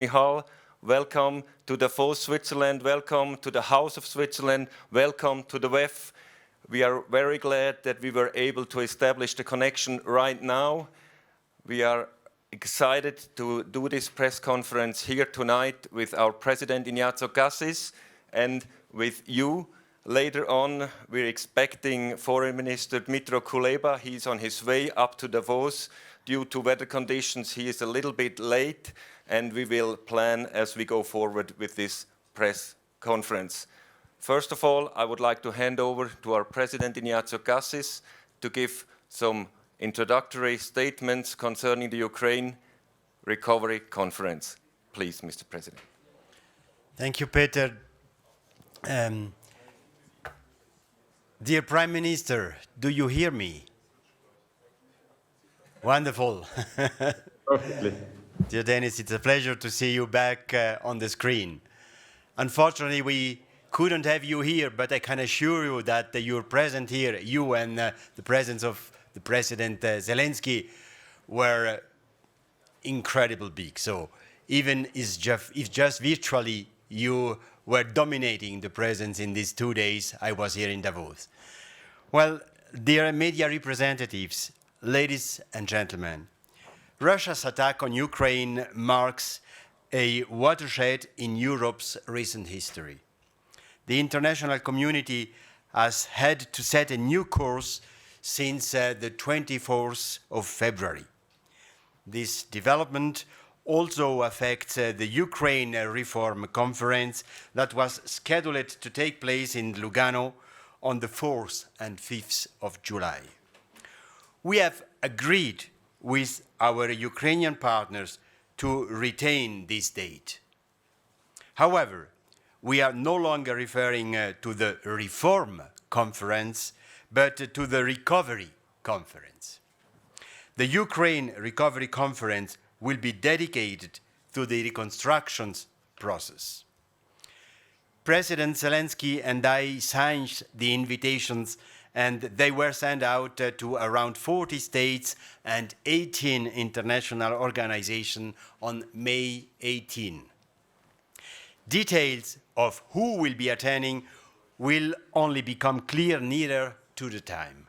Shmyhal, welcome to Davos, Switzerland, welcome to the House of Switzerland, welcome to the WEF. We are very glad that we were able to establish the connection right now. We are excited to do this press conference here tonight with our President Ignazio Cassis and with you. Later on, we're expecting Foreign Minister Dmytro Kuleba. He's on his way up to Davos. Due to weather conditions, he is a little bit late, and we will plan as we go forward with this press conference. First of all, I would like to hand over to our President Ignazio Cassis to give some introductory statements concerning the Ukraine Recovery Conference. Please, Mr. President. Thank you, Peter. Dear Prime Minister, do you hear me? Wonderful. Perfectly. Dear Dennis, it's a pleasure to see you back on the screen. Unfortunately, we couldn't have you here, but I can assure you that you're present here. You and the presence of the President Zelensky were incredible big. So even if just virtually you were dominating the presence in these 2 days I was here in Davos. Well, dear media representatives, ladies and gentlemen, Russia's attack on Ukraine marks a watershed in Europe's recent history. The international community has had to set a new course since the 24th of February. This development also affects the Ukraine Reform Conference that was scheduled to take place in Lugano on the 4th and 5th of July. We have agreed with our Ukrainian partners to retain this date. However, we are no longer referring to the Reform Conference, but to the Recovery Conference. The Ukraine Recovery Conference will be dedicated to the reconstruction process. President Zelensky and I signed the invitations, and they were sent out to around 40 states and 18 international organizations on May 18. Details of who will be attending will only become clear nearer to the time.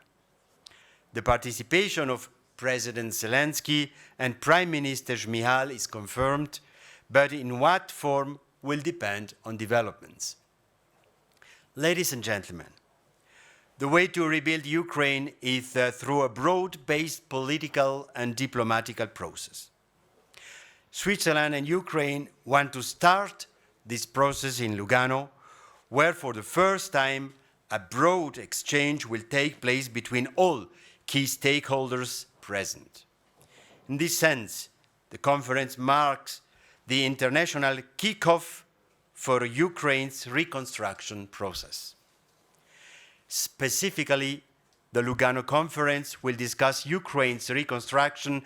The participation of President Zelensky and Prime Minister Shmyhal is confirmed, but in what form will depend on developments. Ladies and gentlemen, the way to rebuild Ukraine is through a broad-based political and diplomatic process. Switzerland and Ukraine want to start this process in Lugano, where for the first time a broad exchange will take place between all key stakeholders present. In this sense, the conference marks the international kickoff for Ukraine's reconstruction process. Specifically, the Lugano conference will discuss Ukraine's reconstruction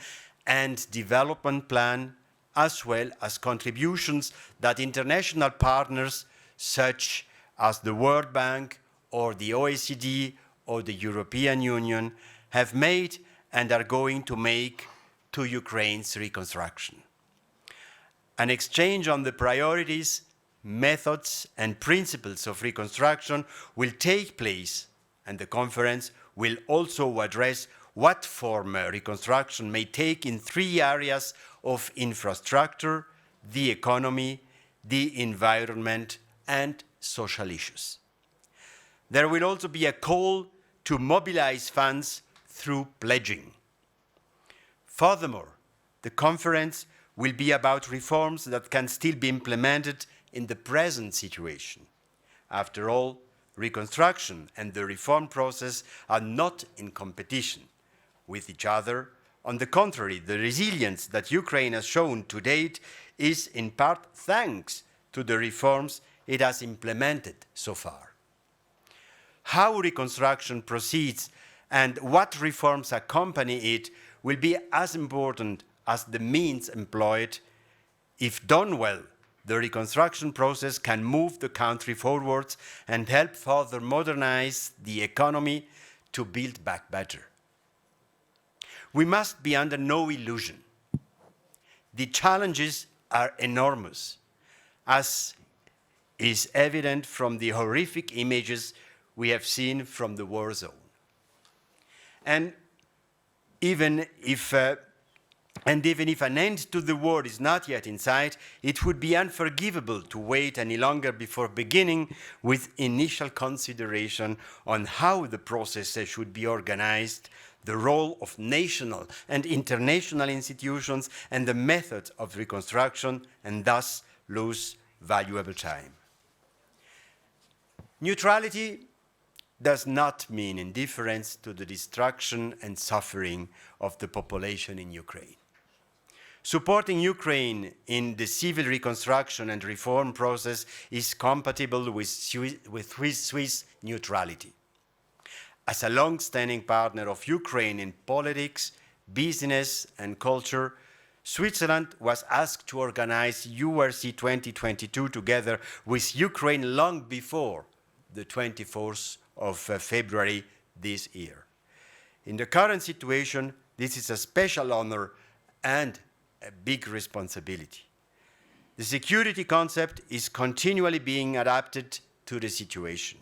and development plan, as well as contributions that international partners such as the World Bank or the OECD or the European Union have made and are going to make to Ukraine's reconstruction. An exchange on the priorities, methods, and principles of reconstruction will take place, and the conference will also address what form reconstruction may take in 3 areas of infrastructure, the economy, the environment, and social issues. There will also be a call to mobilize funds through pledging. Furthermore, the conference will be about reforms that can still be implemented in the present situation. After all, reconstruction and the reform process are not in competition with each other. On the contrary, the resilience that Ukraine has shown to date is in part thanks to the reforms it has implemented so far. How reconstruction proceeds and what reforms accompany it will be as important as the means employed. If done well, the reconstruction process can move the country forwards and help further modernize the economy to build back better. We must be under no illusion. The challenges are enormous, as is evident from the horrific images we have seen from the war zone. And even if an end to the war is not yet in sight, it would be unforgivable to wait any longer before beginning with initial consideration on how the process should be organized, the role of national and international institutions, and the method of reconstruction, and thus lose valuable time. Neutrality does not mean indifference to the destruction and suffering of the population in Ukraine. Supporting Ukraine in the civil reconstruction and reform process is compatible with Swiss neutrality. As a long-standing partner of Ukraine in politics, business, and culture, Switzerland was asked to organize URC 2022 together with Ukraine long before the 24th of February this year. In the current situation, this is a special honor and a big responsibility. The security concept is continually being adapted to the situation.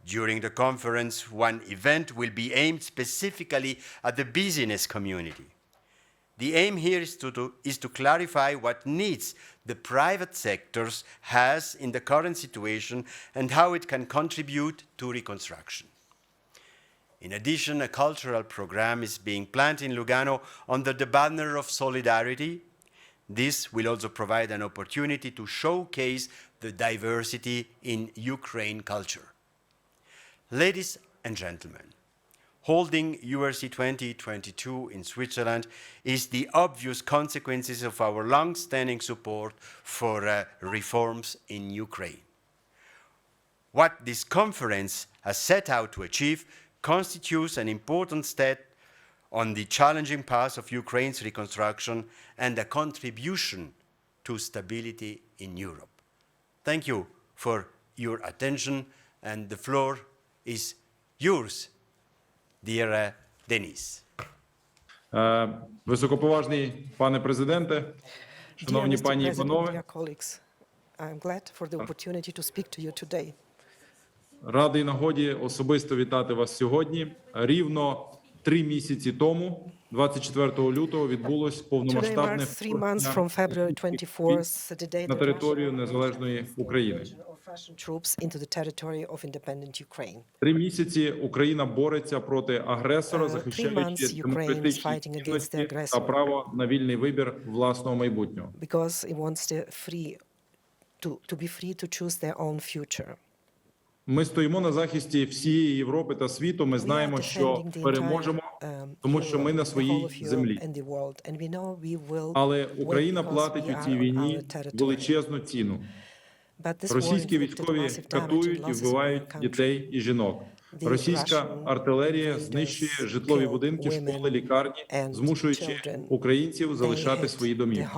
During the conference, one event will be aimed specifically at the business community. The aim here is to clarify what needs the private sectors has in the current situation and how it can contribute to reconstruction. In addition, a cultural program is being planned in Lugano under the banner of solidarity. This will also provide an opportunity to showcase the diversity in Ukraine culture. Ladies and gentlemen, holding URC 2022 in Switzerland is the obvious consequences of our long-standing support for reforms in Ukraine. What this conference has set out to achieve constitutes an important step on the challenging path of Ukraine's reconstruction and a contribution to stability in Europe. Thank you for your attention, and the floor is yours, dear Denis. Високоповажний пане президенте, шановні Dear Mr. пані і President, панове, dear colleagues, I'm glad for the opportunity to speak to you today. радий нагоді особисто вітати вас сьогодні. Рівно 3 місяці тому, 24 лютого, відбулось Today повномасштабне marks 3 months from February 24th, the day на that територію Russia незалежної України. of Russian troops into the territory of independent Ukraine. 3 місяці Україна бореться проти агресора, 3 захищаючи months Ukraine is демократичні fighting against the цінності та aggressor. право на вільний вибір власного майбутнього. Because it wants to be free to choose their own future. Ми стоїмо на захисті всієї Європи та світу. Ми знаємо, що переможемо, тому що ми на своїй землі. Але Україна платить у цій війні величезну ціну. Російські військові катують і вбивають дітей і жінок. Російська артилерія знищує житлові будинки, школи, лікарні, змушуючи українців залишати свої домівки.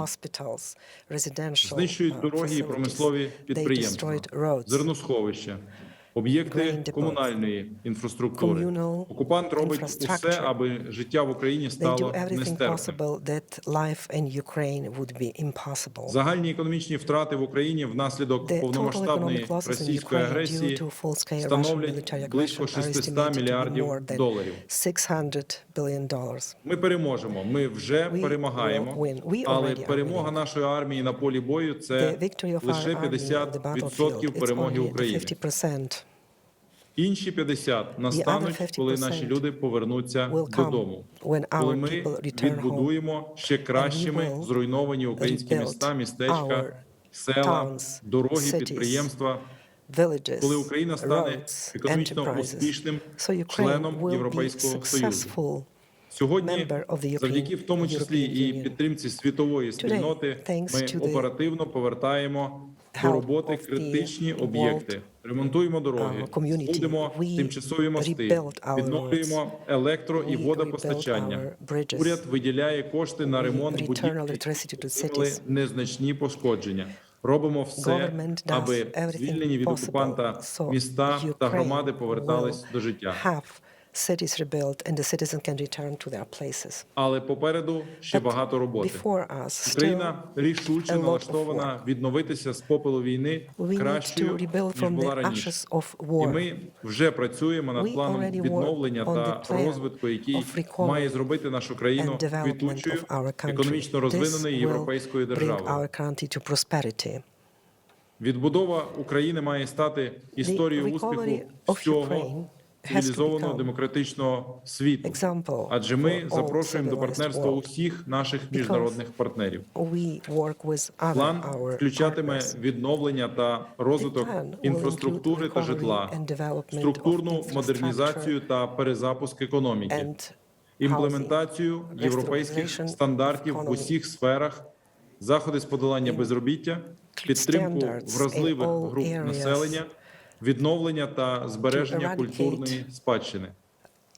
Знищують дороги і промислові підприємства, зерносховища, об'єкти комунальної інфраструктури. Окупант робить усе, аби життя в Україні стало нестерпним. Загальні економічні втрати в Україні внаслідок повномасштабної російської агресії становлять близько $600 мільярдів. Ми переможемо, ми вже перемагаємо, але перемога нашої армії на полі бою – це лише 50% перемоги України. Інші 50 настануть, коли наші люди повернуться додому, коли ми відбудуємо ще кращими зруйновані українські міста, містечка, села, дороги, підприємства, коли Україна стане економічно успішним членом Європейського Союзу. Сьогодні, завдяки в тому числі і підтримці світової спільноти, ми оперативно повертаємо до роботи критичні об'єкти, ремонтуємо дороги, будемо тимчасові мости, відновлюємо електро- і водопостачання. Уряд виділяє кошти на ремонт будівель, які отримали незначні пошкодження. Робимо все, аби звільнені від окупанта міста та громади повертались до життя. cities rebuilt and the citizens can return to their places. Але попереду ще But багато роботи. before us, still Україна рішуче a lot of налаштована відновитися з попелу війни we need to кращою, rebuild ніж from була the раніше. ashes of І war. ми вже працюємо над We планом already work відновлення on the та plan розвитку, який of recovery має зробити нашу країну and development квітучою, of our country. економічно This розвиненою will європейською bring державою. our country to prosperity. Відбудова України має стати історією recovery успіху of всього Ukraine has to цивілізованого become демократичного світу. example Адже ми for all запрошуємо до civilized партнерства world. усіх наших міжнародних партнерів. We work with other План our включатиме partners. відновлення та розвиток The plan will інфраструктури include та recovery житла, and development of структурну infrastructure модернізацію та перезапуск економіки, and імплементацію housing, європейських restoration стандартів of в усіх сферах, заходи з подолання безробіття, підтримку standards вразливих in all груп areas населення, відновлення та збереження eradicate культурної спадщини.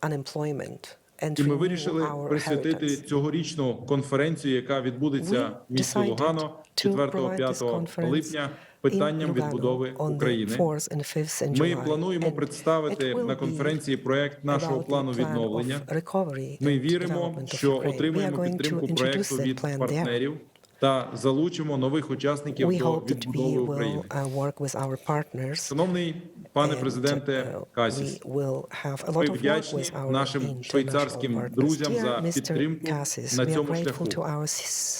unemployment and І ми renew вирішили our присвятити heritage. цьогорічну конференцію, яка відбудеться We в місті decided Лугано to provide this 4-5 conference липня in питанням Lugano відбудови on the України. 4th and 5th in Ми July. плануємо And представити it will на be конференції проект нашого about плану the plan відновлення. of recovery Ми and віримо, development of що Ukraine. We are отримаємо going to підтримку introduce проекту that від plan there. партнерів та залучимо нових учасників We до hope that we відбудови will України. work with our partners. Шановний пане And, президенте Касіс, we will have a ми lot of work вдячні with our нашим international швейцарським partners. друзям Dear за Mr. підтримку Cassis, на we are цьому grateful шляху. to our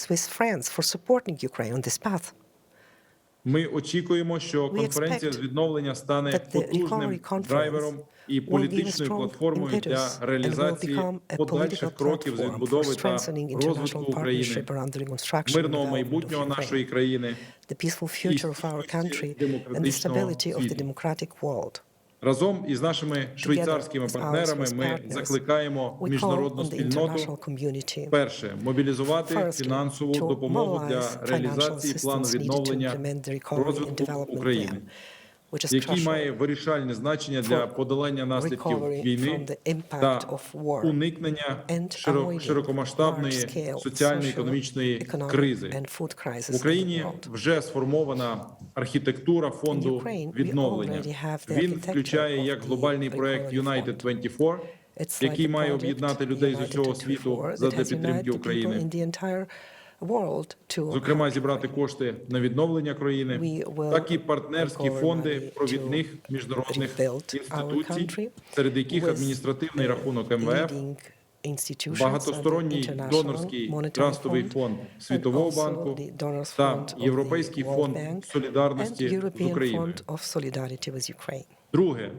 Swiss friends for supporting Ukraine on this path. Ми очікуємо, що We конференція expect з відновлення стане that the потужним recovery conference драйвером і will be a політичною strong платформою для impetus and will реалізації become a political подальших кроків з platform for відбудови та strengthening розвитку international України, partnership around the reconstruction and мирного development of майбутнього нашої Ukraine, країни the peaceful future of our country, and the stability of the democratic world. Разом із нашими швейцарськими Together with our партнерами Swiss ми partners, закликаємо We call міжнародну on the international спільноту community перше мобілізувати Firstly, фінансову to допомогу mobilize для реалізації financial плану assistance needed to відновлення implement the recovery and розвитку development України, plan, which is який crucial має вирішальне значення для for подолання наслідків recovery війни from the impact та of war уникнення and avoiding широкомасштабної large-scale соціально-економічної social, кризи. economic and food crisis В Україні in the world. вже сформована архітектура фонду Ukraine, we відновлення. already have the Він architecture включає of як the глобальний проект recovery United fund. 24, It's який like a має project, об'єднати людей з United усього 24, світу that задля has підтримки united people України. in the entire world to Зокрема, help зібрати кошти на відновлення країни, We will так і партнерські recover фонди money провідних to міжнародних rebuild our інституцій, country серед яких with адміністративний рахунок МВФ, leading institutions, багатосторонній the International донорський Monetary трастовий Fund, фонд and Світового also банку the Donors та Fund of the Європейський World фонд Bank and солідарності з European Україною. Fund of Solidarity with Ukraine. Друге,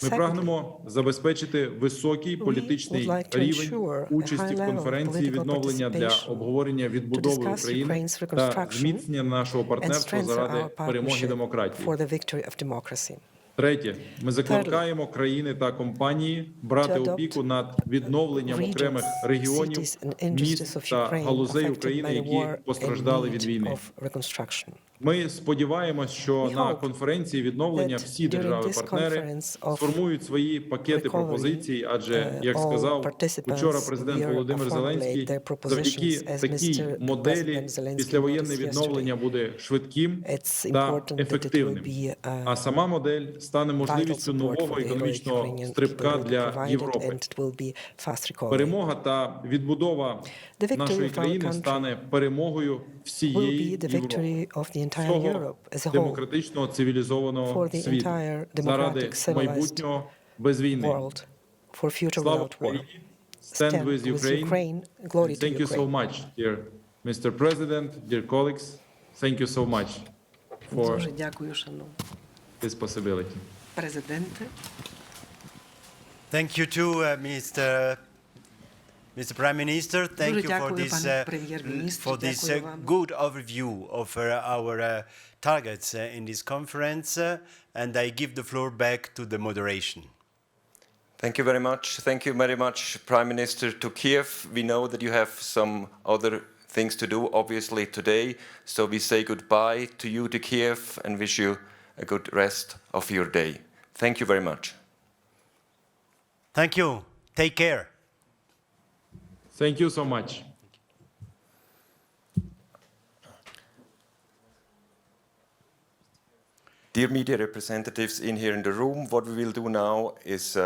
ми Secondly, прагнемо забезпечити високий політичний would like to рівень ensure a участі high в level of конференції political відновлення для participation обговорення відбудови discuss України Ukraine's та reconstruction зміцнення нашого and партнерства strengthen заради our перемоги partnership демократії. for the victory of democracy. Третє, ми закликаємо країни та компанії брати To adopt опіку над відновленням regions, окремих регіонів, cities and industries міст of та Ukraine галузей affected України, by the які war постраждали and від need війни. of reconstruction. Ми сподіваємось, що We на hope конференції відновлення that всі during держави-партнери this conference of сформують свої пакети recovery, пропозицій, адже, як all сказав participants вчора президент will Володимир formulate Зеленський, their propositions, завдяки as такій Mr. моделі President Zelensky післявоєнне noticed відновлення буде швидким It's та important that it will ефективним. be А сама модель стане можливістю vital support нового for the heroic економічного Ukrainian стрибка people will be для provided, Європи. and it will be fast recovery. Перемога та відбудова The victory нашої of our країни country стане перемогою will всієї be the Європи, victory of the entire всього Europe as a whole, демократичного цивілізованого for the світу, entire заради democratic civilized майбутнього без війни. world, for future Слава without war. Україні! Stand with Ukraine! Glory to Thank you so Ukraine. much, dear Mr. President, dear colleagues. Thank you so much for Дуже дякую, шановні this possibility. президенти. Thank you too, Mr. Prime Minister. Thank Дуже you for дякую, this, пане прем'єр-міністр. Дякую вам. good overview of our targets in this conference, and I give the floor back to the moderation. Thank you very much. Thank you very much, Prime Minister, to Kiev. We know that you have some other things to do, obviously, today. So we say goodbye to you, to Kiev, and wish you a good rest of your day. Thank you very much. Thank you. Take care. Thank you so much. Dear media representatives in here in the room, what we will do now is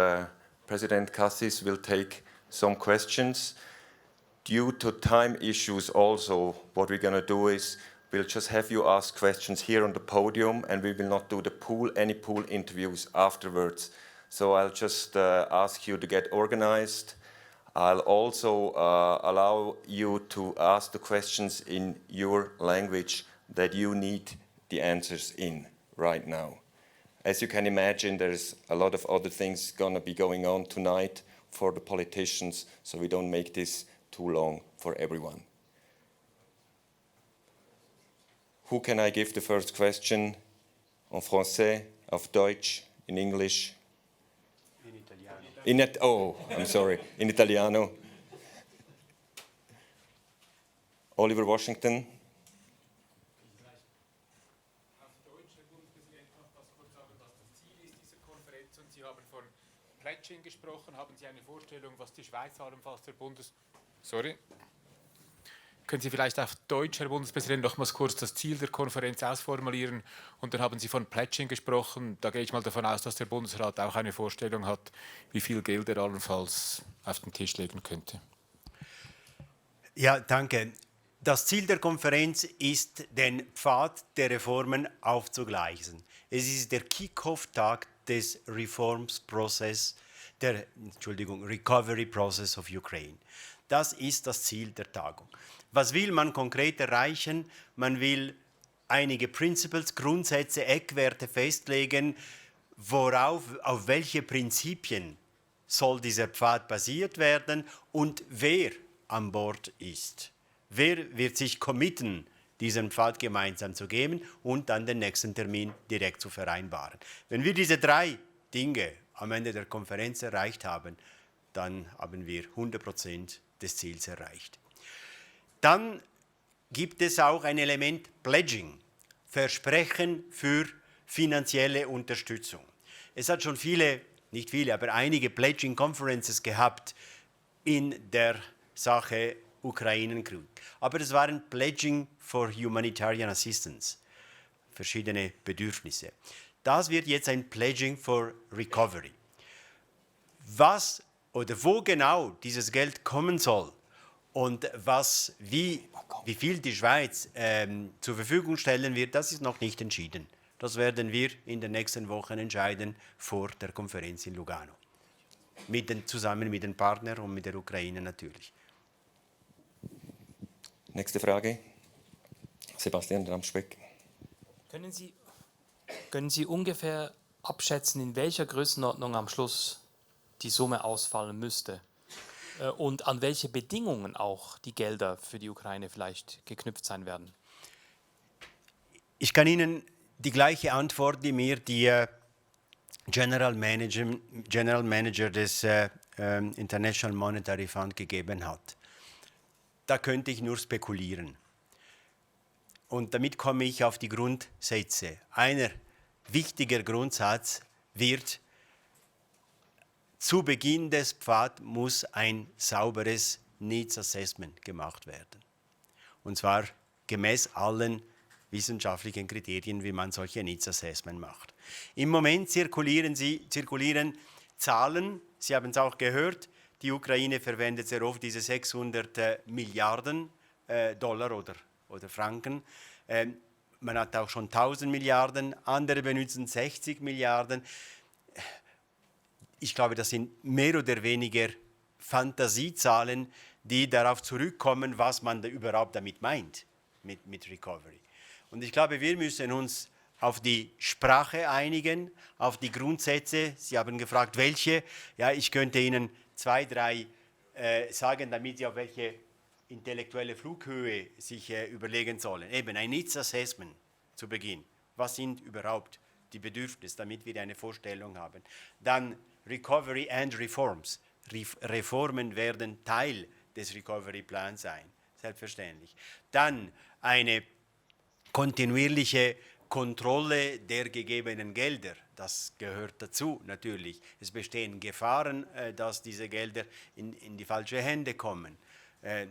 President Cassis will take some questions. Due to time issues also, what we're going to do is we'll just have you ask questions here on the podium, and we will not do any pool interviews afterwards. So I'll just ask you to get organized. I'll also allow you to ask the questions in your language that you need the answers in right now. As you can imagine, there's a lot of other things going to be going on tonight for the politicians, so we don't make this too long for everyone. Who can I give the first question? En français, auf Deutsch, in English? In italiano. I'm sorry, in Italiano. Oliver Washington. Auf Deutsch, Herr Bundespräsident, noch was kurz sagen, was das Ziel ist dieser Konferenz. Und Sie haben von Pledging gesprochen. Haben Sie eine Vorstellung, was die Schweiz allenfalls der Können Sie vielleicht auf Deutsch, Herr Bundespräsident, nochmals kurz das Ziel der Konferenz ausformulieren? Und dann haben Sie von Pledging gesprochen. Da gehe ich mal davon aus, dass der Bundesrat auch eine Vorstellung hat, wie viel Geld er allenfalls auf den Tisch legen könnte. Ja, danke. Das Ziel der Konferenz ist, den Pfad der Reformen aufzugleisen. Es ist der Kick-Off-Tag des Recovery Process of Ukraine. Das ist das Ziel der Tagung. Was will man konkret erreichen? Man will einige Principles, Grundsätze, Eckwerte festlegen, auf welche Prinzipien soll dieser Pfad basiert werden und wer an Bord ist. Wer wird sich committen, diesen Pfad gemeinsam zu gehen und dann den nächsten Termin direkt zu vereinbaren. Wenn wir diese 3 Dinge am Ende der Konferenz erreicht haben, dann haben wir 100% des Ziels erreicht. Dann gibt es auch ein Element Pledging, Versprechen für finanzielle Unterstützung. Es hat schon nicht viele, aber einige Pledging Conferences gehabt in der Sache Ukraine-Krieg. Aber es waren Pledging for Humanitarian Assistance, verschiedene Bedürfnisse. Das wird jetzt ein Pledging for Recovery. Was oder wo genau dieses Geld kommen soll und wie viel die Schweiz zur Verfügung stellen wird, das ist noch nicht entschieden. Das werden wir in den nächsten Wochen entscheiden vor der Konferenz in Lugano. Zusammen mit den Partnern und mit der Ukraine natürlich. Nächste Frage. Sebastian Ramspeck. Können Sie ungefähr abschätzen, in welcher Größenordnung am Schluss die Summe ausfallen müsste? Und an welche Bedingungen auch die Gelder für die Ukraine vielleicht geknüpft sein werden? Ich kann Ihnen die gleiche Antwort, die mir die General Manager des International Monetary Fund gegeben hat. Da könnte ich nur spekulieren. Und damit komme ich auf die Grundsätze. Ein wichtiger Grundsatz wird: Zu Beginn des Pfads muss ein sauberes Needs Assessment gemacht werden. Und zwar gemäß allen wissenschaftlichen Kriterien, wie man solche Needs Assessment macht. Im Moment zirkulieren Zahlen, Sie haben es auch gehört, die Ukraine verwendet sehr oft diese 600 Milliarden Dollar oder Franken. Man hat auch schon 1000 Milliarden, andere benutzen 60 Milliarden. Ich glaube, das sind mehr oder weniger Fantasiezahlen, die darauf zurückkommen, was man da überhaupt damit meint, mit Recovery. Und ich glaube, wir müssen uns auf die Sprache einigen, auf die Grundsätze. Sie haben gefragt, welche. Ja, ich könnte Ihnen 2, 3 sagen, damit Sie auf welche intellektuelle Flughöhe sich überlegen sollen. Eben ein Needs Assessment zu Beginn. Was sind überhaupt die Bedürfnisse, damit wir eine Vorstellung haben. Dann Recovery and Reforms. Reformen werden Teil des Recovery Plans sein, selbstverständlich. Dann eine kontinuierliche Kontrolle der gegebenen Gelder. Das gehört dazu natürlich. Es bestehen Gefahren, dass diese Gelder in die falschen Hände kommen.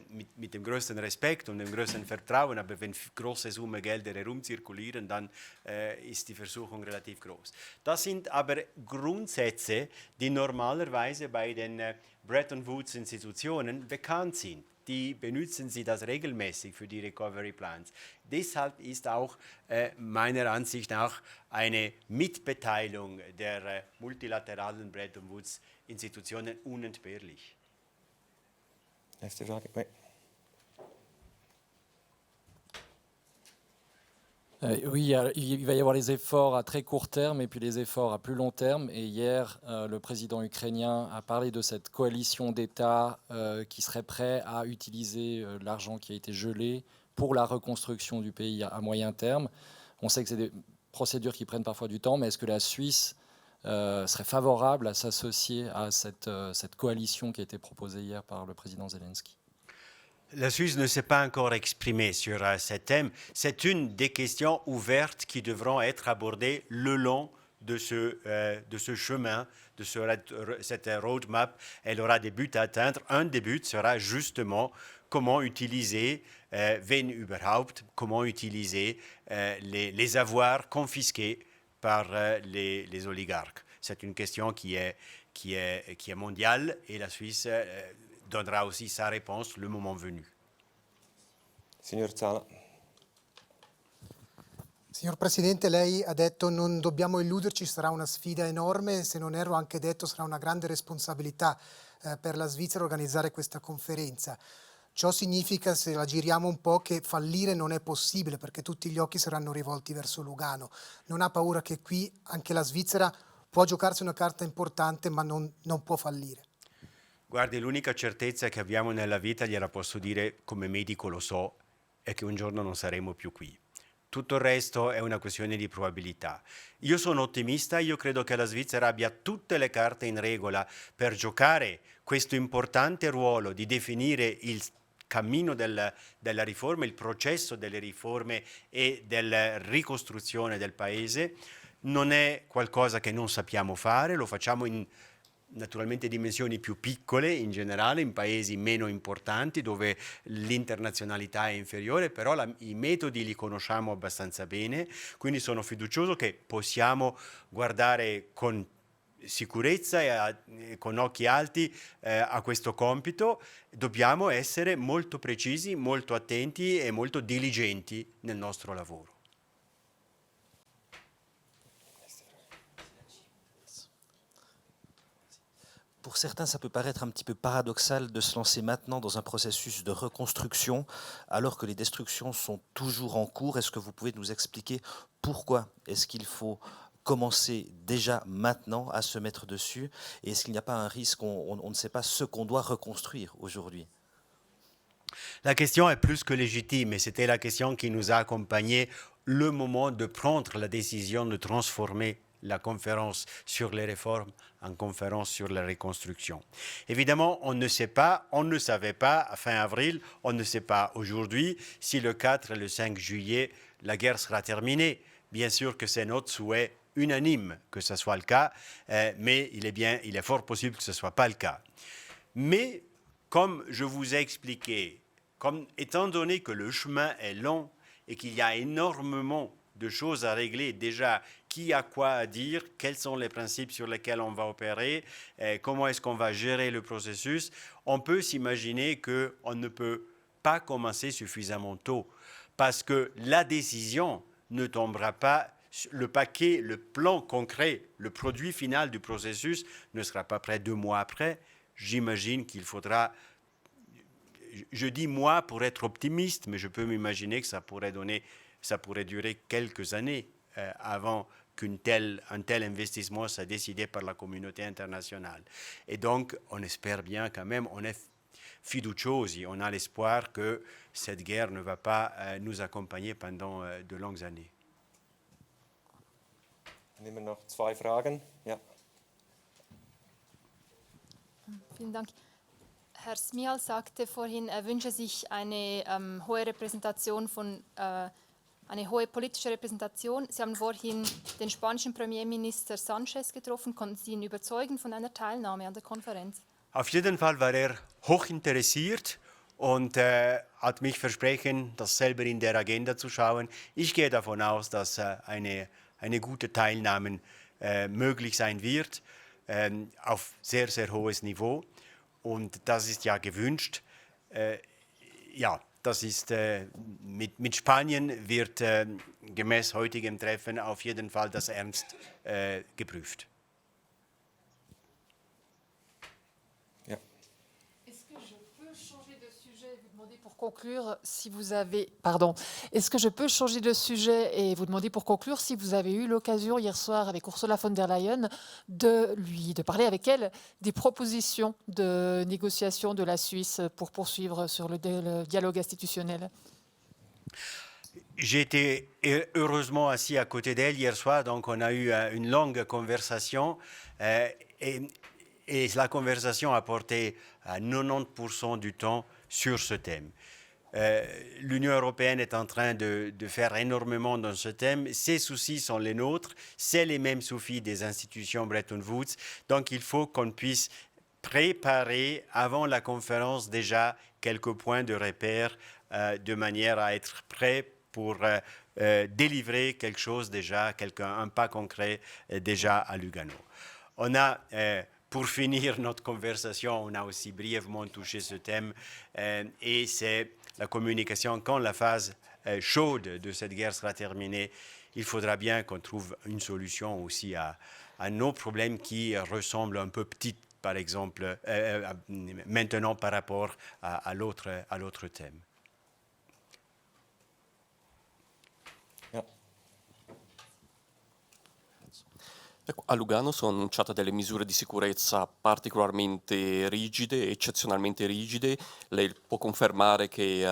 mit dem größten Respekt und dem größten Vertrauen, aber wenn große Summen Gelder herumzirkulieren, dann ist die Versuchung relativ groß. Das sind aber Grundsätze, die normalerweise bei den Bretton Woods-Institutionen bekannt sind. Die benutzen sie das regelmäßig für die Recovery Plans. Deshalb ist auch meiner Ansicht nach eine Mitbeteiligung der multilateralen Bretton Woods-Institutionen unentbehrlich. Nächste Frage. Oui. Oui, il va y avoir les efforts à très court terme et puis les efforts à plus long terme. Et hier, le président ukrainien a parlé de cette coalition d'États qui serait prêt à utiliser l'argent qui a été gelé pour la reconstruction du pays à moyen terme. On sait que c'est des procédures qui prennent parfois du temps, mais est-ce que la Suisse serait favorable à s'associer à cette coalition qui a été proposée hier par le président Zelensky? La Suisse ne s'est pas encore exprimée sur ce thème. C'est une des questions ouvertes qui devront être abordées le long de ce chemin, de cette roadmap. Elle aura des buts à atteindre. Un des buts sera justement comment utiliser, wenn überhaupt, comment utiliser les avoirs confisqués par les oligarques. C'est une question qui est mondiale et la Suisse donnera aussi sa réponse le moment venu. Signor Zala. Signor Presidente, lei ha detto non dobbiamo illuderci, sarà una sfida enorme, se non erro ha anche detto sarà una grande responsabilità per la Svizzera organizzare questa conferenza. Ciò significa, se la giriamo un po', che fallire non è possibile perché tutti gli occhi saranno rivolti verso Lugano. Non ha paura che qui anche la Svizzera può giocarsi una carta importante ma non può fallire? Guardi, l'unica certezza che abbiamo nella vita, gliela posso dire come medico lo so, è che un giorno non saremo più qui. Tutto il resto è una questione di probabilità. Io sono ottimista, io credo che la Svizzera abbia tutte le carte in regola per giocare questo importante ruolo di definire il cammino della riforma, il processo delle riforme e della ricostruzione del Paese. Non è qualcosa che non sappiamo fare, lo facciamo in naturalmente dimensioni più piccole in generale, in paesi meno importanti dove l'internazionalità è inferiore, però i metodi li conosciamo abbastanza bene, quindi sono fiducioso che possiamo guardare con sicurezza e con occhi alti a questo compito. Dobbiamo essere molto precisi, molto attenti e molto diligenti nel nostro lavoro. Pour certains, ça peut paraître un petit peu paradoxal de se lancer maintenant dans un processus de reconstruction alors que les destructions sont toujours en cours. Est-ce que vous pouvez nous expliquer pourquoi est-ce qu'il faut commencer déjà maintenant à se mettre dessus? Et est-ce qu'il n'y a pas un risque, on ne sait pas ce qu'on doit reconstruire aujourd'hui? La question est plus que légitime et c'était la question qui nous a accompagnés le moment de prendre la décision de transformer la conférence sur les réformes en conférence sur la reconstruction. Évidemment, on ne sait pas, on ne savait pas à fin avril, on ne sait pas aujourd'hui si le 4 et le 5 juillet, la guerre sera terminée. Bien sûr que c'est notre souhait unanime que ce soit le cas, mais il est fort possible que ce ne soit pas le cas. Mais, comme je vous ai expliqué, étant donné que le chemin est long et qu'il y a énormément de choses à régler déjà, qui a quoi à dire, quels sont les principes sur lesquels on va opérer, comment est-ce qu'on va gérer le processus, on peut s'imaginer qu'on ne peut pas commencer suffisamment tôt parce que la décision ne tombera pas, le paquet, le plan concret, le produit final du processus ne sera pas prêt 2 mois après. J'imagine qu'il faudra, je dis mois pour être optimiste, mais je peux m'imaginer que ça pourrait durer quelques années avant qu'un tel investissement soit décidé par la communauté internationale. Et donc, on espère bien quand même, on est fiduciosi, on a l'espoir que cette guerre ne va pas nous accompagner pendant de longues années. Nehmen wir noch 2 Fragen. Ja. Vielen Dank. Herr Shmyhal sagte vorhin, er wünsche sich eine hohe Repräsentation eine hohe politische Repräsentation. Sie haben vorhin den spanischen Premierminister Sanchez getroffen. Konnten Sie ihn überzeugen von einer Teilnahme an der Konferenz? Auf jeden Fall war er hochinteressiert und hat mich versprochen, das selber in der Agenda zu schauen. Ich gehe davon aus, dass eine gute Teilnahme möglich sein wird, auf sehr, sehr hohes Niveau. Und das ist ja gewünscht. Ja, das ist mit Spanien wird gemäß heutigem Treffen auf jeden Fall das ernst geprüft. Conclure, si vous avez, pardon, est-ce que je peux changer de sujet et vous demander pour conclure si vous avez eu l'occasion hier soir avec Ursula von der Leyen de parler avec elle des propositions de négociation de la Suisse pour poursuivre sur le dialogue institutionnel? J'étais heureusement assis à côté d'elle hier soir, donc on a eu une longue conversation et la conversation a porté à 90% du temps sur ce thème. L'Union européenne est en train de faire énormément dans ce thème. Ces soucis sont les nôtres, c'est les mêmes soucis des institutions Bretton Woods. Donc il faut qu'on puisse préparer avant la conférence déjà quelques points de repère de manière à être prêt pour délivrer quelque chose déjà, un pas concret déjà à Lugano. On a pour finir notre conversation, on a aussi brièvement touché ce thème et c'est la communication. Quand la phase chaude de cette guerre sera terminée, il faudra bien qu'on trouve une solution aussi à nos problèmes qui ressemblent un peu petits, par exemple, maintenant par rapport à l'autre thème. A Lugano sono annunciate delle misure di sicurezza particolarmente rigide, eccezionalmente rigide. Lei può confermare che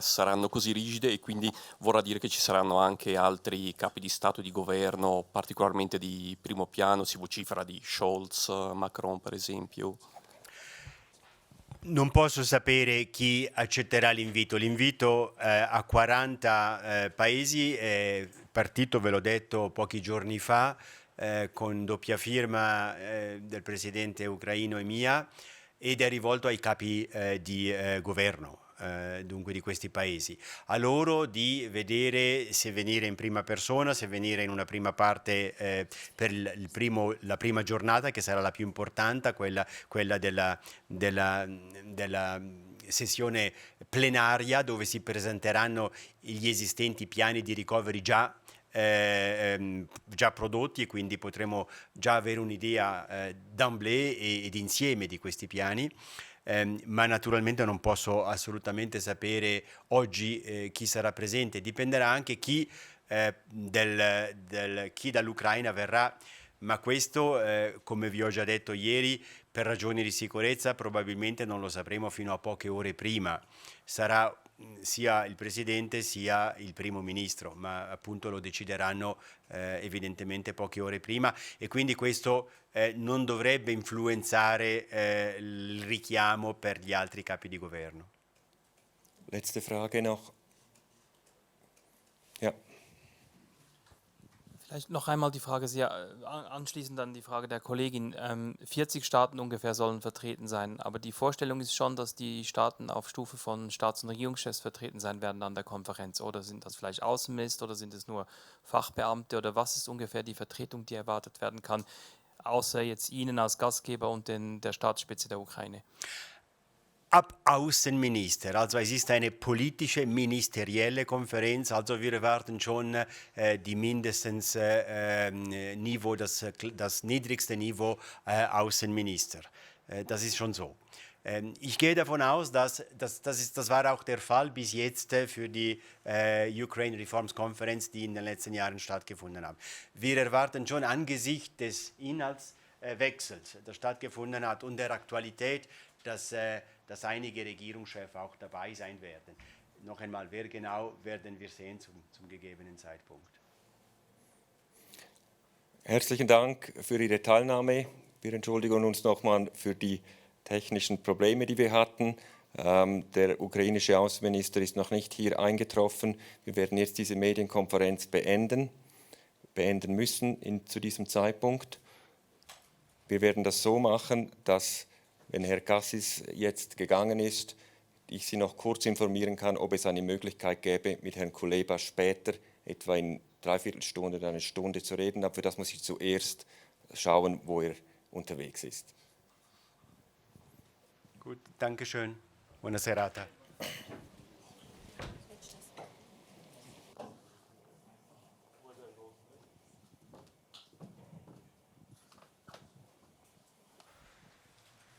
saranno così rigide e quindi vorrà dire che ci saranno anche altri capi di Stato e di governo particolarmente di primo piano, si vocifera di Scholz, Macron per esempio? Non posso sapere chi accetterà l'invito. L'invito a 40 paesi è partito, ve l'ho detto pochi giorni fa, con doppia firma del presidente ucraino e mia, ed è rivolto ai capi di governo, dunque di questi paesi. A loro di vedere se venire in prima persona, se venire in una prima parte per la prima giornata, che sarà la più importante, quella della sessione plenaria, dove si presenteranno gli esistenti piani di recovery già prodotti, e quindi potremo già avere un'idea d'emblée ed insieme di questi piani, ma naturalmente non posso assolutamente sapere oggi chi sarà presente. Dipenderà anche chi dall'Ucraina verrà, ma questo, come vi ho già detto ieri, per ragioni di sicurezza probabilmente non lo sapremo fino a poche ore prima. Sarà sia il Presidente sia il Primo Ministro, ma appunto lo decideranno evidentemente poche ore prima, e quindi questo non dovrebbe influenzare il richiamo per gli altri capi di governo. Letzte Frage noch. Ja. Vielleicht noch einmal die Frage, anschließend an die Frage der Kollegin. 40 Staaten ungefähr sollen vertreten sein, aber die Vorstellung ist schon, dass die Staaten auf Stufe von Staats- und Regierungschefs vertreten sein werden an der Konferenz. Oder sind das vielleicht Außenminister oder sind es nur Fachbeamte, oder was ist ungefähr die Vertretung, die erwartet werden kann, außer jetzt Ihnen als Gastgeber und der Staatsspitze der Ukraine? Ab Außenminister, also es ist eine politische ministerielle Konferenz, also wir erwarten schon die mindestens Niveau, das niedrigste Niveau Außenminister. Das ist schon so. Ich gehe davon aus, das war auch der Fall bis jetzt für die Ukraine Reforms Conference, die in den letzten Jahren stattgefunden haben. Wir erwarten schon angesichts des Inhaltswechsels, der stattgefunden hat, und der Aktualität, dass einige Regierungschefs auch dabei sein werden. Noch einmal, wer genau, werden wir sehen zum gegebenen Zeitpunkt. Herzlichen Dank für Ihre Teilnahme. Wir entschuldigen uns nochmal für die technischen Probleme, die wir hatten. Der ukrainische Außenminister ist noch nicht hier eingetroffen. Wir werden jetzt diese Medienkonferenz beenden müssen zu diesem Zeitpunkt. Wir werden das so machen, dass, wenn Herr Cassis jetzt gegangen ist, ich Sie noch kurz informieren kann, ob es eine Möglichkeit gäbe, mit Herrn Kuleba später, etwa in Dreiviertelstunde oder eine Stunde zu reden. Aber für das muss ich zuerst schauen, wo er unterwegs ist. Gut, danke schön. Buona serata.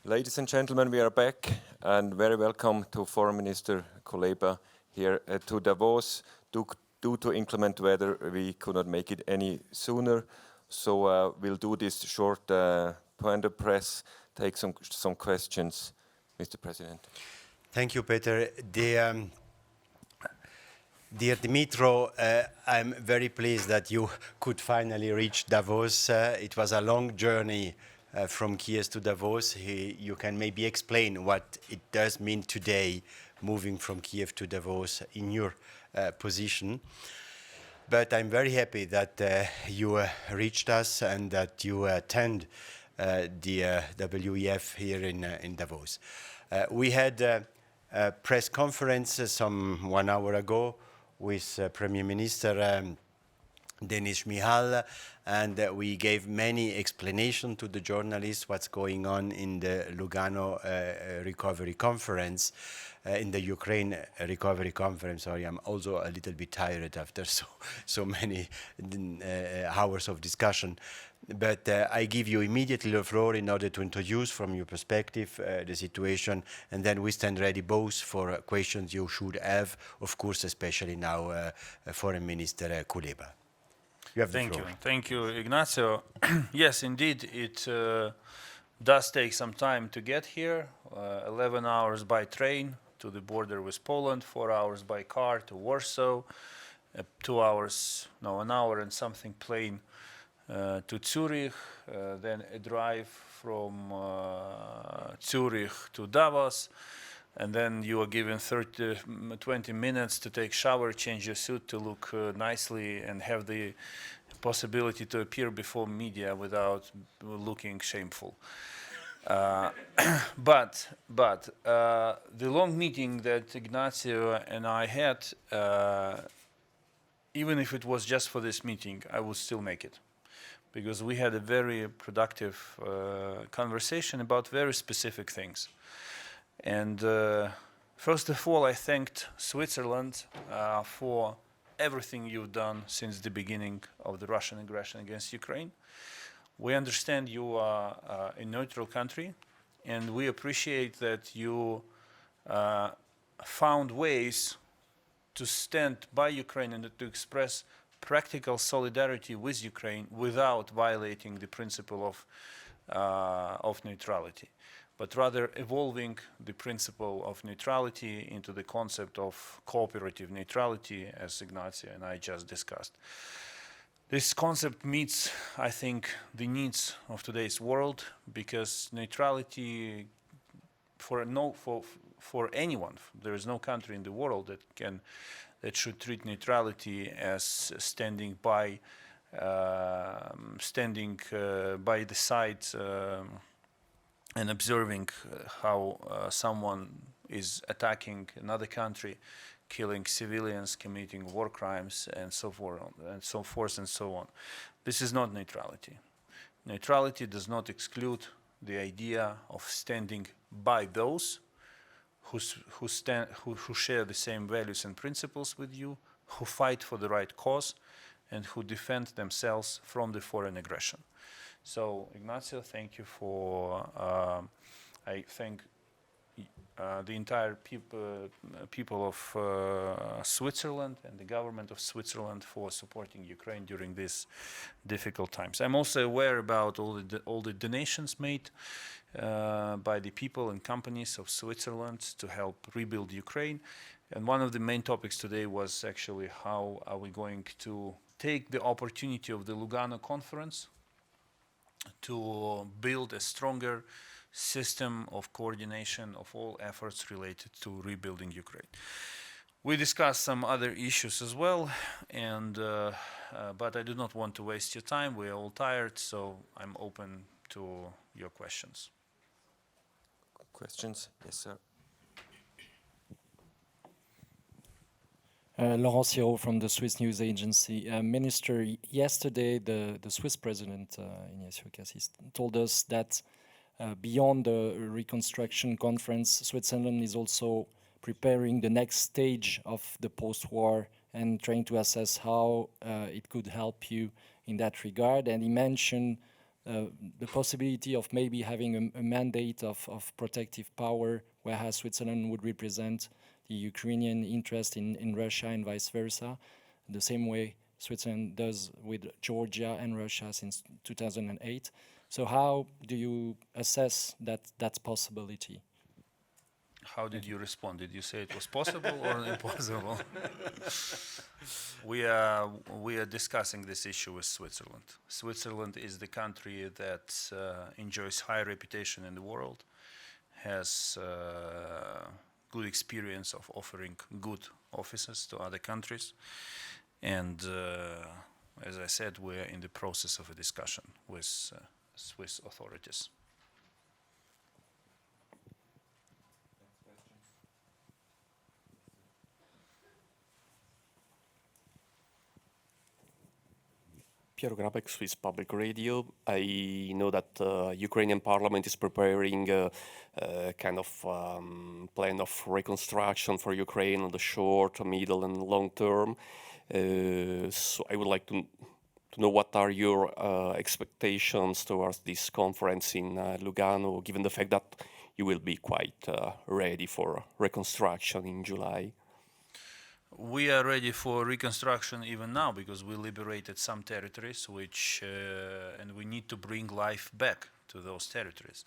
Ladies and gentlemen, we are back and very welcome to Foreign Minister Kuleba here to Davos. Due to inclement weather, we could not make it any sooner, so we'll do this short point of press, take some questions, Mr. President. Thank you, Peter. Dear Dmytro, I'm very pleased that you could finally reach Davos. It was a long journey from Kiev to Davos. You can maybe explain what it does mean today, moving from Kiev to Davos in your position. But I'm very happy that you reached us and that you attend the WEF here in Davos. We had a press conference some 1 hour ago with Premier Minister Shmyhal, and we gave many explanations to the journalists what's going on in the Lugano recovery conference, in the Ukraine recovery conference. Sorry, I'm also a little bit tired after so many hours of discussion. But I give you immediately the floor in order to introduce from your perspective the situation, and then we stand ready both for questions you should have, of course, especially now Foreign Minister Kuleba. You have the floor. Thank you, Ignazio. Yes, indeed, it does take some time to get here. 11 hours by train to the border with Poland, 4 hours by car to Warsaw, 2 hours, no, an hour and something plane to Zurich, then a drive from Zurich to Davos, and then you are given 20 minutes to take shower, change your suit to look nicely and have the possibility to appear before media without looking shameful. But the long meeting that Ignazio and I had, even if it was just for this meeting, I would still make it, because we had a very productive conversation about very specific things. And first of all, I thanked Switzerland for everything you've done since the beginning of the Russian aggression against Ukraine. We understand you are a neutral country, and we appreciate that you found ways to stand by Ukraine and to express practical solidarity with Ukraine without violating the principle of neutrality, but rather evolving the principle of neutrality into the concept of cooperative neutrality, as Ignazio and I just discussed. This concept meets, I think, the needs of today's world, because neutrality for anyone, there is no country in the world that should treat neutrality as standing by the side and observing how someone is attacking another country, killing civilians, committing war crimes, and so forth and so on. This is not neutrality. Neutrality does not exclude the idea of standing by those who share the same values and principles with you, who fight for the right cause, and who defend themselves from the foreign aggression. So, Ignazio, thank you for. I thank the entire people of Switzerland and the government of Switzerland for supporting Ukraine during these difficult times. I'm also aware about all the donations made by the people and companies of Switzerland to help rebuild Ukraine. And one of the main topics today was actually how are we going to take the opportunity of the Lugano conference to build a stronger system of coordination of all efforts related to rebuilding Ukraine. We discussed some other issues as well, and but I do not want to waste your time. We are all tired, so I'm open to your questions. Questions? Yes, sir. Laurent Siro from the Swiss news agency. Minister, yesterday the Swiss president, Ignazio Cassis, told us that beyond the reconstruction conference, Switzerland is also preparing the next stage of the post-war and trying to assess how it could help you in that regard. And he mentioned the possibility of maybe having a mandate of protective power, whereas Switzerland would represent the Ukrainian interest in Russia and vice versa, the same way Switzerland does with Georgia and Russia since 2008. So how do you assess that possibility? How did you respond? Did you say it was possible or impossible? We are discussing this issue with Switzerland. Switzerland is the country that enjoys high reputation in the world, has good experience of offering good offices to other countries, and as I said, we are in the process of a discussion with Swiss authorities. Piero Grabek, Swiss Public Radio. I know that Ukrainian parliament is preparing a kind of plan of reconstruction for Ukraine on the short, middle, and long term. So I would like to know what are your expectations towards this conference in Lugano, given the fact that you will be quite ready for reconstruction in July. We are ready for reconstruction even now because we liberated some territories, and we need to bring life back to those territories.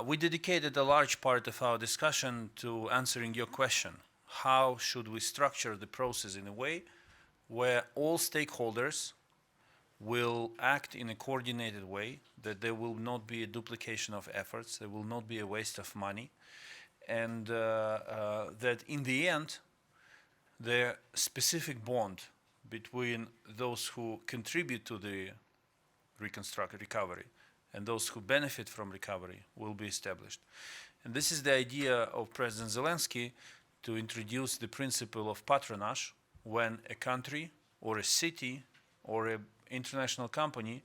We dedicated a large part of our discussion to answering your question. How should we structure the process in a way where all stakeholders will act in a coordinated way, that there will not be a duplication of efforts, there will not be a waste of money, and that in the end, the specific bond between those who contribute to the recovery and those who benefit from recovery will be established. And this is the idea of President Zelensky, to introduce the principle of patronage when a country or a city or an international company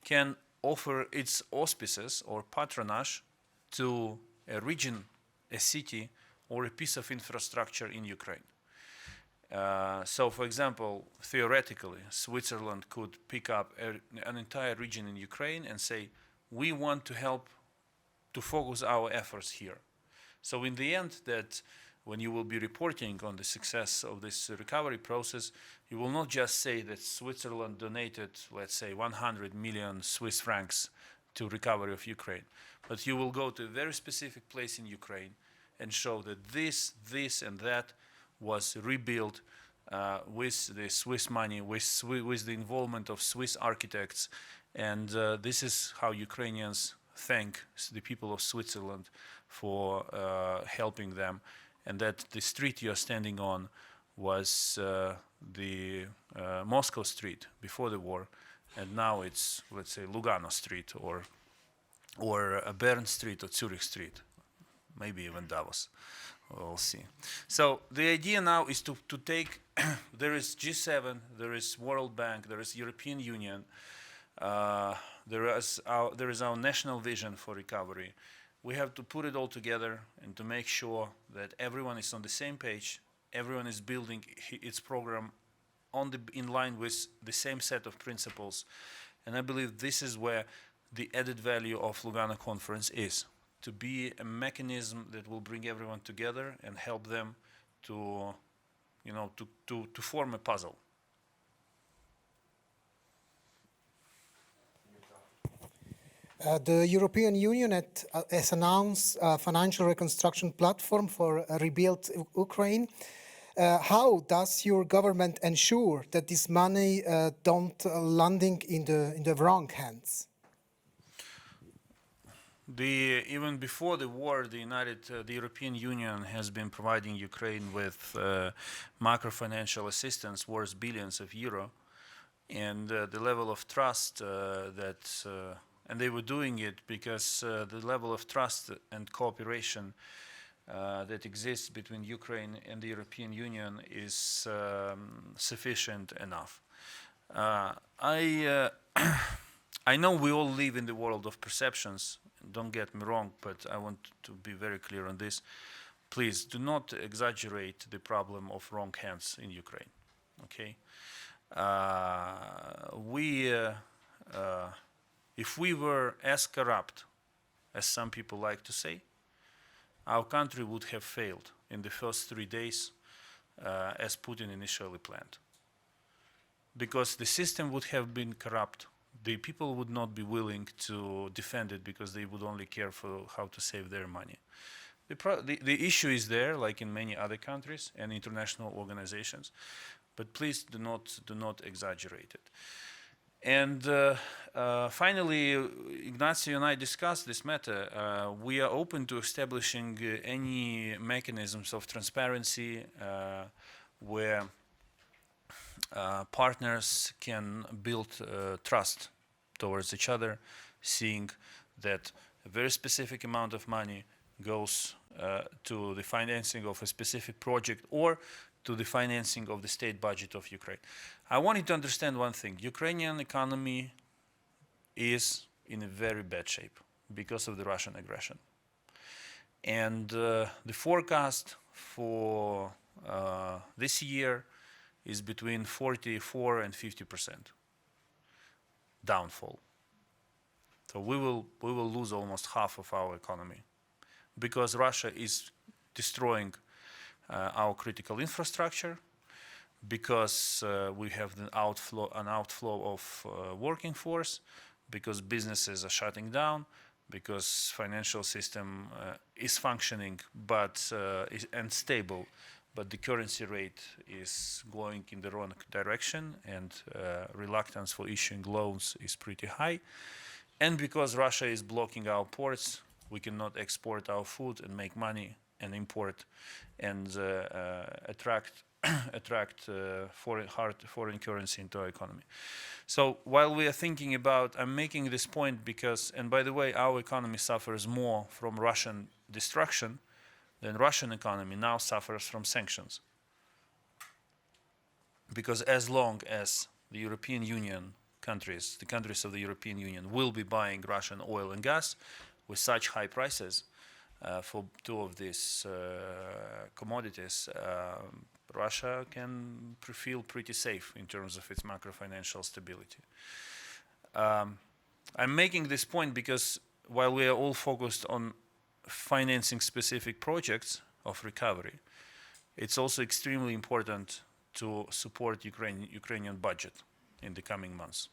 can offer its auspices or patronage to a region, a city, or a piece of infrastructure in Ukraine. So, for example, theoretically, Switzerland could pick up an entire region in Ukraine and say, we want to help to focus our efforts here. So in the end, that when you will be reporting on the success of this recovery process, you will not just say that Switzerland donated, let's say, 100 million Swiss francs to recovery of Ukraine, but you will go to a very specific place in Ukraine and show that this, and that was rebuilt with the Swiss money, with the involvement of Swiss architects, and this is how Ukrainians thank the people of Switzerland for helping them, and that the street you're standing on was the Moscow street before the war, and now it's, let's say, Lugano street, or Bern street, or Zurich street, maybe even Davos. We'll see. So the idea now is to take, there is G7, there is World Bank, there is European Union, there is our national vision for recovery. We have to put it all together and to make sure that everyone is on the same page, everyone is building its program in line with the same set of principles. And I believe this is where the added value of Lugano conference is, to be a mechanism that will bring everyone together and help them to, to form a puzzle. The European Union has announced a financial reconstruction platform for a rebuilt Ukraine. How does your government ensure that this money don't landing in the wrong hands? Even before the war, the European Union has been providing Ukraine with macro-financial assistance worth billions of euro, and the level of trust and they were doing it because the level of trust and cooperation that exists between Ukraine and the European Union is sufficient enough. I know we all live in the world of perceptions, don't get me wrong, but I want to be very clear on this. Please do not exaggerate the problem of wrong hands in Ukraine, okay? If we were as corrupt as some people like to say, our country would have failed in the first 3 days as Putin initially planned. Because the system would have been corrupt. The people would not be willing to defend it because they would only care for how to save their money. The issue is there, like in many other countries and international organizations, but please do not exaggerate it. And finally, Ignazio and I discussed this matter. We are open to establishing any mechanisms of transparency where partners can build trust towards each other, seeing that a very specific amount of money goes to the financing of a specific project or to the financing of the state budget of Ukraine. I want you to understand one thing. Ukrainian economy is in a very bad shape because of the Russian aggression. And the forecast for this year is between 44 and 50% downfall. So we will lose almost half of our economy because Russia is destroying our critical infrastructure, because we have an outflow of working force, because businesses are shutting down, because financial system is functioning but and stable, but the currency rate is going in the wrong direction, and reluctance for issuing loans is pretty high. And because Russia is blocking our ports, we cannot export our food and make money and import and attract foreign currency into our economy. So while we are thinking about, I'm making this point because, and by the way, our economy suffers more from Russian destruction than Russian economy now suffers from sanctions. Because as long as the European Union countries, the countries of the European Union will be buying Russian oil and gas with such high prices for two of these commodities, Russia can feel pretty safe in terms of its macro-financial stability. I'm making this point because while we are all focused on financing specific projects of recovery, it's also extremely important to support Ukrainian budget in the coming months.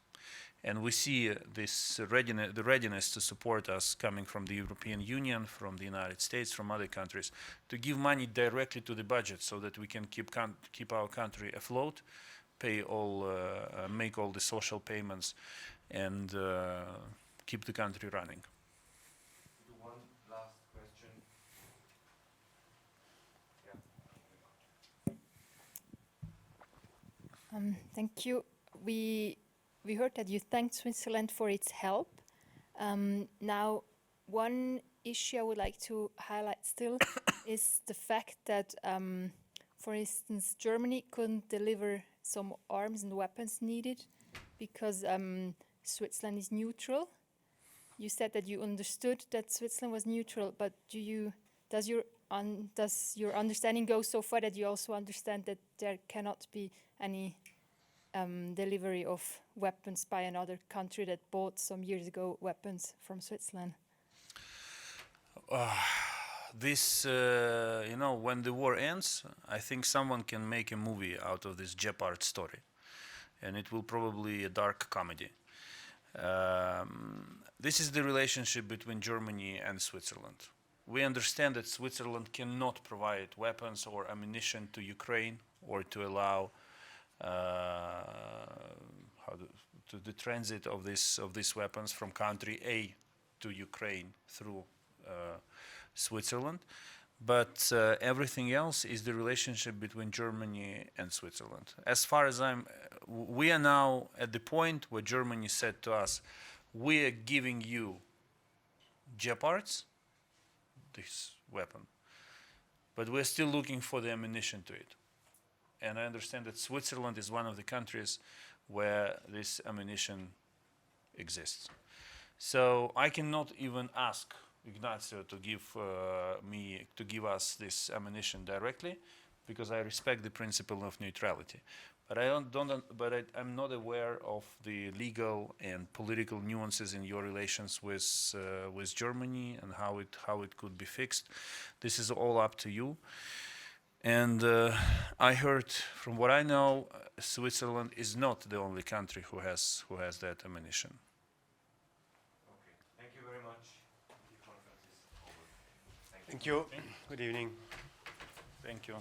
And we see this the readiness to support us coming from the European Union, from the United States, from other countries, to give money directly to the budget so that we can keep our country afloat, make all the social payments, and keep the country running. One last question. Yeah. Thank you. We heard that you thanked Switzerland for its help. Now, one issue I would like to highlight still is the fact that, for instance, Germany couldn't deliver some arms and weapons needed because Switzerland is neutral. You said that you understood that Switzerland was neutral, but does your understanding go so far that you also understand that there cannot be any delivery of weapons by another country that bought some years ago weapons from Switzerland? When the war ends, I think someone can make a movie out of this Jeopard story, and it will probably be a dark comedy. This is the relationship between Germany and Switzerland. We understand that Switzerland cannot provide weapons or ammunition to Ukraine or to allow the transit of these weapons from country A to Ukraine through Switzerland, but everything else is the relationship between Germany and Switzerland. As far as we are now at the point where Germany said to us, we are giving you Jeopards, this weapon, but we're still looking for the ammunition to it. And I understand that Switzerland is one of the countries where this ammunition exists. So I cannot even ask Ignazio to give us this ammunition directly, because I respect the principle of neutrality. But I'm not aware of the legal and political nuances in your relations with Germany and how it could be fixed. This is all up to you. And I heard, from what I know, Switzerland is not the only country who has that ammunition. Okay. Thank you very much. The conference is over. Thank you. Good evening. Thank you.